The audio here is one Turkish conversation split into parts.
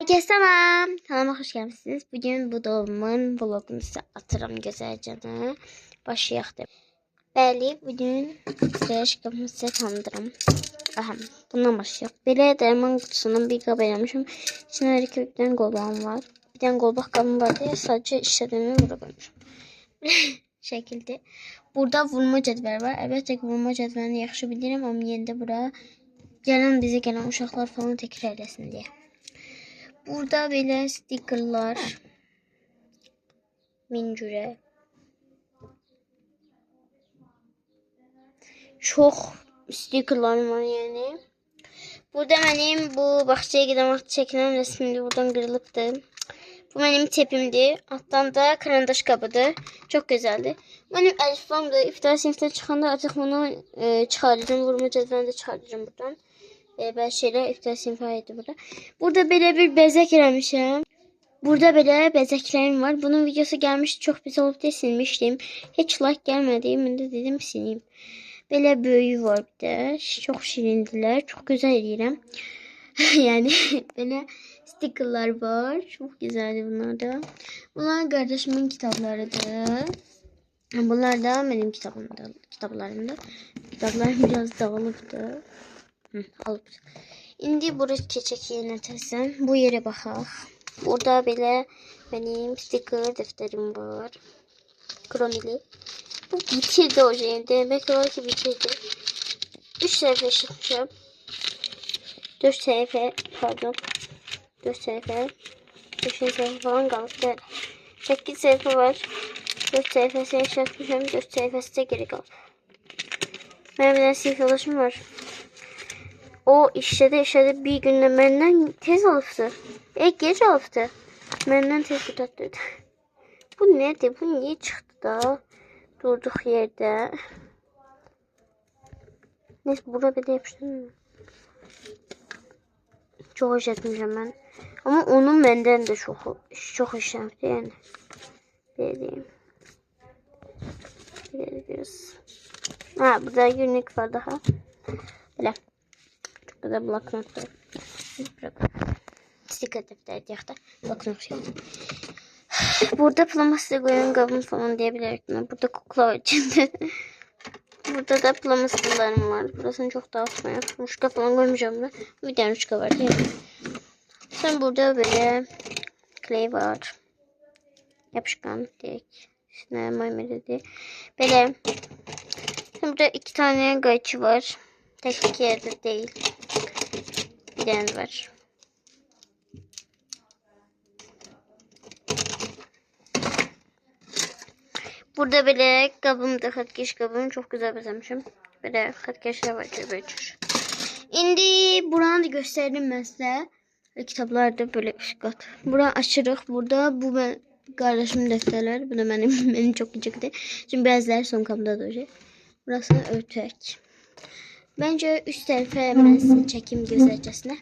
Herkese selam. Kanalıma hoş geldiniz. Bugün bu dolabımın vlogunu size atıram güzelce. Başlayaq. Bəli, bugün şkafımı size tanıdırım. Bundan başlayaq. Belə dərman kutusunun bir qab eləmişim. İçində iki dənə qolbağım var. Bir dənə qolbaq qabım var deyə sadəcə işlədiyimi bura qoymuşam. Şəkildə. Burada vurma cədvəli var. Əlbəttə ki, vurma cədvəlini yaxşı bilirəm, amma yenə də bura bizə gələn uşaqlar falan təkrar eləsin deyə. Burada belə stikerler, mincüre. Çok stikerlerim var yani. Burada benim bu bahçeye giden vakti çekilen resmimdi. Buradan kırılıptı. Bu benim tepimdi. Alttan da karandaş kabıdır. Çok güzeldi. Benim elifbamdı. İftihar sınıftan çıkanda artık bunu çıkaracağım. Vurma cədvəlini de çıkaracağım buradan. Ben şeyler iftihar sınıfaydı burada. Burada böyle bir bezek eləmişəm. Burada böyle bezeklerim var. Bunun videosu gelmiş, çok güzel olup diye silmiştim. Hiç like gelmedi. Ben de dedim sileyim. Böyle büyüğü var bir de. Çok şirindiler. Çok güzel edirəm. Yani böyle stickerlar var. Çok güzeldi bunlar da. Bunlar kardeşimin kitaplarıdır. Bunlar da benim kitaplarımda. Kitaplarım biraz dağılıbdı. Alıp. İndi burası keçək yerinə təzən. Bu yere baxaq. Burada belə benim sticker defterim var. Kromili. Bu bitirdi o şeyi. Demek var ki bitirdi. 3 sayfa işletmişim. 4 sayfa pardon. 4 sayfa. 5 sayfa falan kaldı. 8 sayfa var. 4 sayfası işletmişim. 4 sayfası da geri kaldı. Benim bir sınıf yoldaşım var. O işledi bir günde benden tez alıptı. Geç alıptı. Benden tez kurtardı. Bu nedir? Bu niye çıktı da? Durduk yerde. Neyse burada bir de yapıştırdım. Çok iş etmişim ben. Ama onun benden de çok iş yaptı yani. Dediğim. Biraz. Ha burada günlük var daha. Böyle. Çok güzel bloknotlar. Sticker defteri diye de bloknot şey. Burada plastik koyun kabım falan diyebilirim. Burada kukla var içinde. Burada da plastiklerim var. Burasını çok dağıtmaya. Ruşka falan koymayacağım da. Bir tane ruşka var değil mi? Sonra burada böyle clay var. Yapışkan direkt. Üstüne maymeri. Böyle. Sonra burada 2 tane gayçı var. Tek yerde değil. Bir tane var. Burada böyle kabımda katkeş kabım çok güzel bezemişim. Böyle katkeşler var böyle. İndi buranı da gösterdim ben size. Kitaplarda böyle kat. Buranı açırıq. Burada bu ben kardeşimin defterleri. Bu da benim çok gıcıktı. Çünkü bazıları son kabımda da şey. Burasını örtək. Bence üst tarafa ben size çekeyim güzelcesine.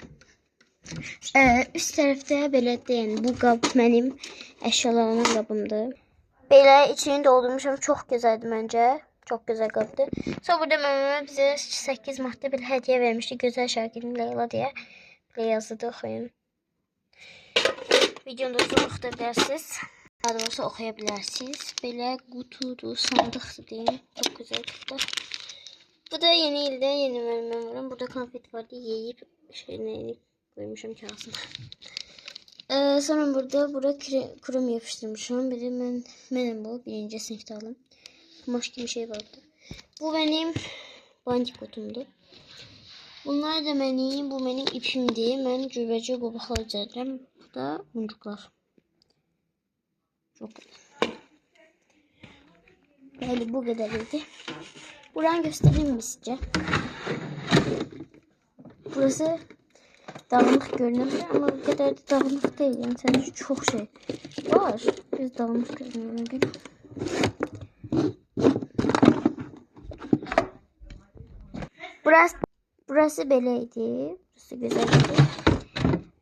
Üst tarafta belə deyən bu qab mənim əşyalarımın qabımdır. Belə içini doldurmuşam. Çok güzeldi bence. Çok güzel qabdı. Sonra burada məmə bize 8 maddə bir hediye vermişti. Güzel şarkının Leyla diye. Belə yazıdı oxuyun. Videonu da oxuyabilirsiniz. Daha doğrusu oxuyabilirsiniz. Belə qutudur, sandıqdır deyim. Çok güzel kutu. Bu da yeni ilde yeni məlumatlarım. Burada konfet vardı. Yeyip şeyini koymuşum kağıdına. Sonra burada krom yapıştırmışım. Bir de benim bu birinci sınıfta aldım. Kumaş gibi şey vardı. Bu benim bandikotumdu. Bunlar da bu benim ipimdi. Ben cürbəcə qobaq alacağım. Bu da boncuklar. Çok güzel. Böyle bu kadar idi. Buranı göstereyim mi sizce? Burası dağınık görünüyor ama bu kadar da dağınık değil. Yani sadece çok şey var. Biz dağınık görünüyor. Burası beleydi. Burası güzeldi.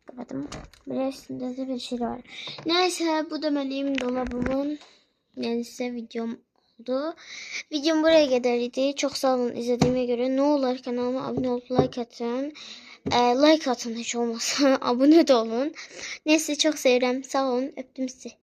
Kapattım. Böyle üstünde de bir şey var. Neyse bu da benim dolabımın neyse videom oldu. Videom buraya kadarıydı. Çok sağ olun izlediğime göre. Ne olur kanalıma abone olup like atın. Like atın heç olmazsa. Abone de olun. Neyse çok sevirəm. Sağ olun. Öptüm sizi.